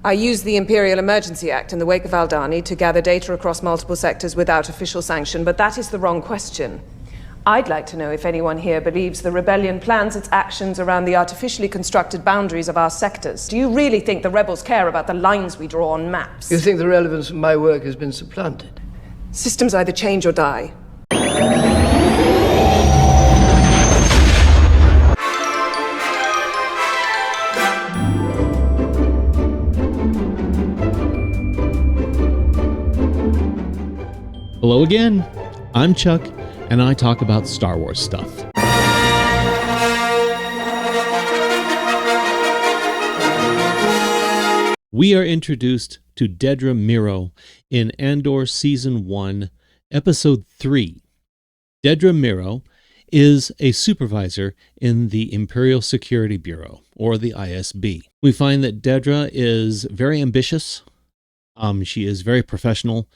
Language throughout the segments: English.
I used the Imperial Emergency Act in the wake of Aldani to gather data across multiple sectors without official sanction, but that is the wrong question. I'd like to know if anyone here believes the rebellion plans its actions around the artificially constructed boundaries of our sectors. Do you really think the rebels care about the lines we draw on maps? You think the relevance of my work has been supplanted? Systems either change or die. Hello again, I'm Chuck, and I talk about Star Wars stuff. We are introduced to Dedra Meero in Andor Season 1, Episode 3. Dedra Meero is a supervisor in the Imperial Security Bureau, or the ISB. We find that Dedra is very ambitious. She is very professional.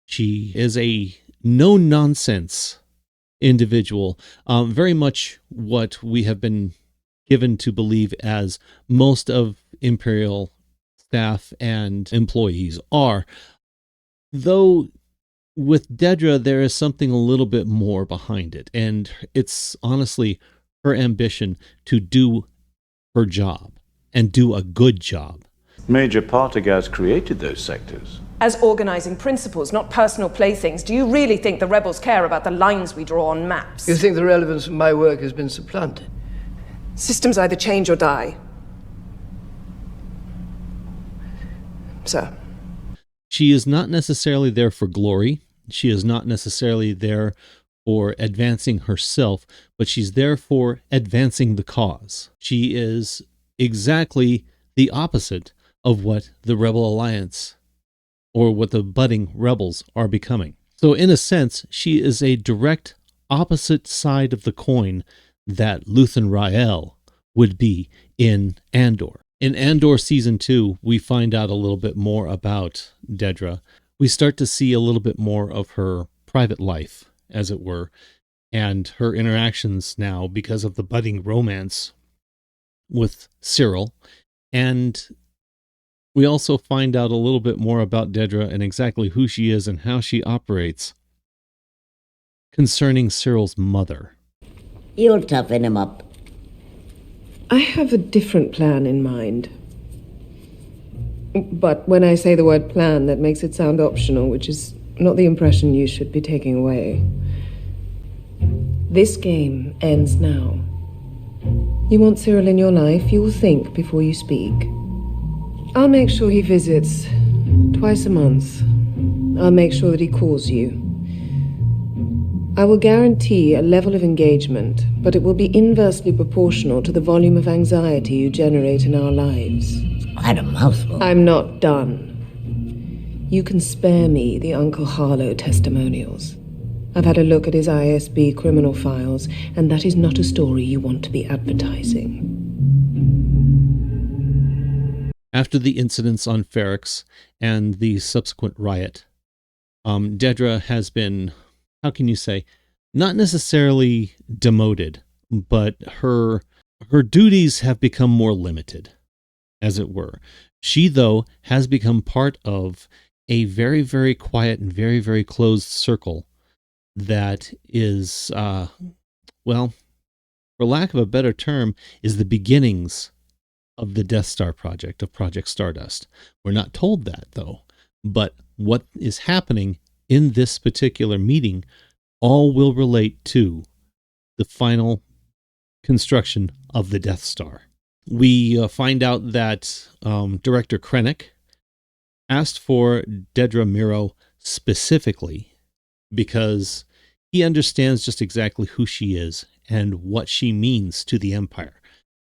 She is a no-nonsense individual, very much what we have been given to believe as most of Imperial staff and employees are. Though with Dedra, there is something a little bit more behind it, and it's honestly her ambition to do her job and do a good job. Major Partagaz created those sectors. As organizing principles, not personal playthings, do you really think the rebels care about the lines we draw on maps? You think the relevance of my work has been supplanted? Systems either change or die. Sir. She is not necessarily there for glory. She is not necessarily there for advancing herself, but she's there for advancing the cause. She is exactly the opposite of what the Rebel Alliance or what the budding rebels are becoming. So in a sense, she is a direct opposite side of the coin that Luthen Rael would be in Andor. In Andor Season 2, we find out a little bit more about Dedra. We start to see a little bit more of her private life, as it were, and her interactions now because of the budding romance with Cyril. And we also find out a little bit more about Dedra and exactly who she is and how she operates concerning Cyril's mother. You'll toughen him up. I have a different plan in mind. But when I say the word plan, that makes it sound optional, which is not the impression you should be taking away. This game ends now. You want Cyril in your life, you will think before you speak. I'll make sure he visits twice a month. I'll make sure that he calls you. I will guarantee a level of engagement, but it will be inversely proportional to the volume of anxiety you generate in our lives. Quite a mouthful. I'm not done. You can spare me the Uncle Harlow testimonials. I've had a look at his ISB criminal files, and that is not a story you want to be advertising. After the incidents on Ferrix and the subsequent riot, Dedra has been, how can you say, not necessarily demoted, but her duties have become more limited, as it were. She, though, has become part of a very, very quiet and very, very closed circle that is, well, for lack of a better term, is the beginnings of the Death Star project, of Project Stardust. We're not told that, though. But what is happening in this particular meeting all will relate to the final construction of the Death Star. We find out that Director Krennic asked for Dedra Meero specifically because he understands just exactly who she is and what she means to the Empire.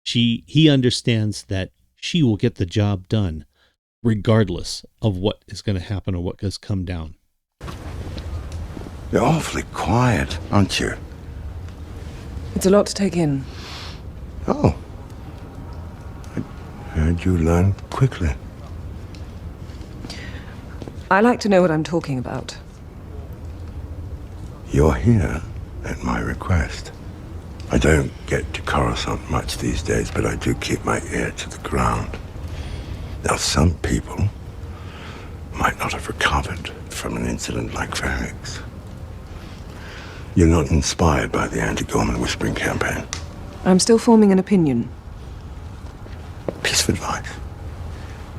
He understands that she will get the job done regardless of what is going to happen or what has come down. You're awfully quiet, aren't you? It's a lot to take in. Oh. I heard you learn quickly. I like to know what I'm talking about. You're here at my request. I don't get to Coruscant much these days, but I do keep my ear to the ground. Now, some people might not have recovered from an incident like Ferrix. You're not inspired by the anti-Gorman whispering campaign. I'm still forming an opinion. Piece of advice.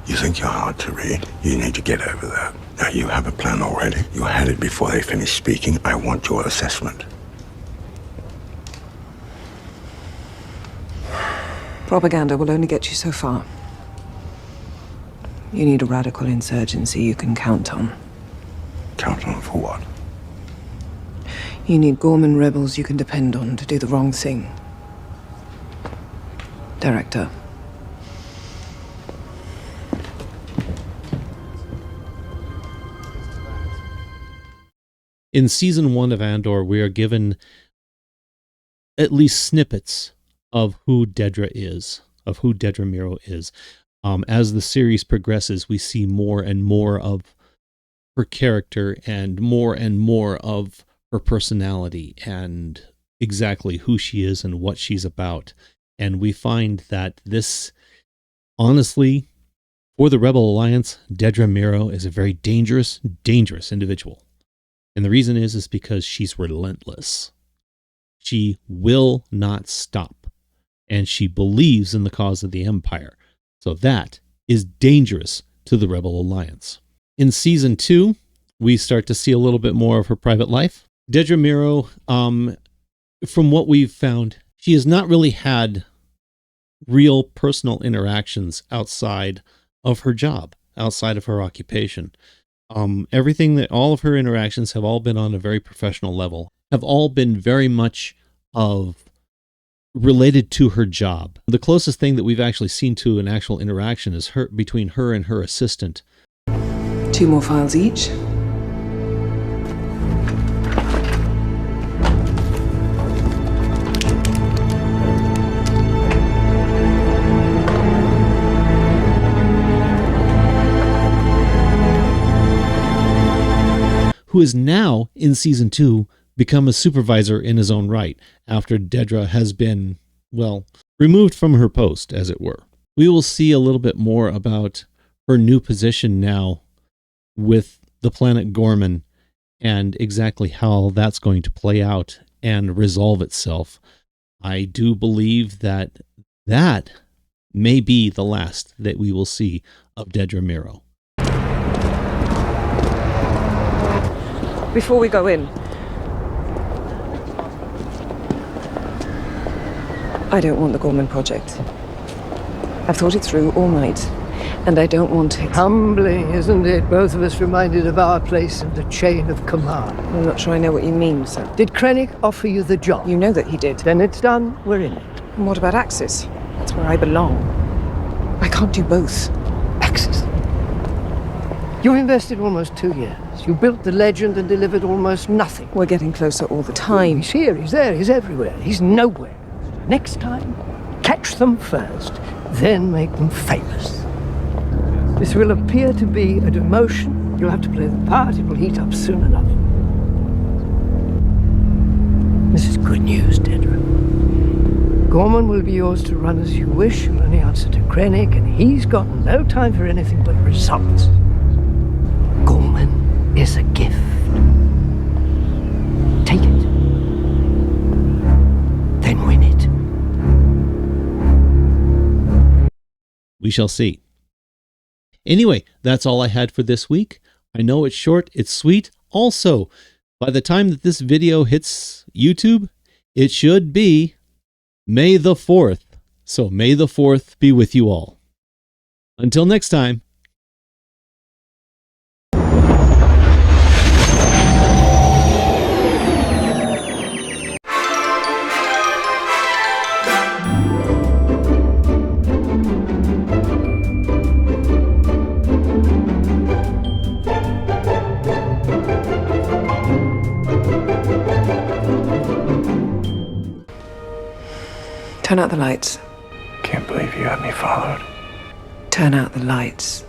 You think you're hard to read? You need to get over that. Now, you have a plan already. You had it before they finished speaking. I want your assessment. Propaganda will only get you so far. You need a radical insurgency you can count on. Count on for what? You need Gorman rebels you can depend on to do the wrong thing. Director. In season 1 of Andor, we are given at least snippets of who Dedra is, of who Dedra Meero is. As the series progresses, we see more and more of her character and more of her personality and exactly who she is and what she's about. And we find that this, honestly, for the Rebel Alliance, Dedra Meero is a very dangerous individual. And the reason is because she's relentless. She will not stop. And she believes in the cause of the Empire. So that is dangerous to the Rebel Alliance. In season 2, we start to see a little bit more of her private life. Dedra Meero, from what we've found, she has not really had real personal interactions outside of her job, outside of her occupation. All of her interactions have all been on a very professional level, have all been very much of related to her job. The closest thing that we've actually seen to an actual interaction is between her and her assistant. 2 more files each. Who is now, in season 2, become a supervisor in his own right, after Dedra has been, well, removed from her post, as it were. We will see a little bit more about her new position now with the planet Gorman and exactly how that's going to play out and resolve itself. I do believe that that may be the last that we will see of Dedra Meero. Before we go in, I don't want the Gorman project. I've thought it through all night, and I don't want it. Humbling, isn't it? Both of us reminded of our place in the chain of command. I'm not sure I know what you mean, sir. Did Krennic offer you the job? You know that he did. Then it's done. We're in it. And what about Axis? That's where I belong. I can't do both. Axis. You invested almost 2 years. You built the legend and delivered almost nothing. We're getting closer all the time. He's here, he's there, he's everywhere. He's nowhere. Next time, catch them first, then make them famous. This will appear to be a demotion. You'll have to play the part. It will heat up soon enough. This is good news, Dedra. Gorman will be yours to run as you wish. You'll only answer to Krennic, and he's got no time for anything but results. Gorman is a gift. Take it. Then win it. We shall see. Anyway, that's all I had for this week. I know it's short, it's sweet. Also, by the time that this video hits YouTube, it should be May the 4th. So may the 4th be with you all. Until next time. Turn out the lights. Can't believe you had me followed. Turn out the lights.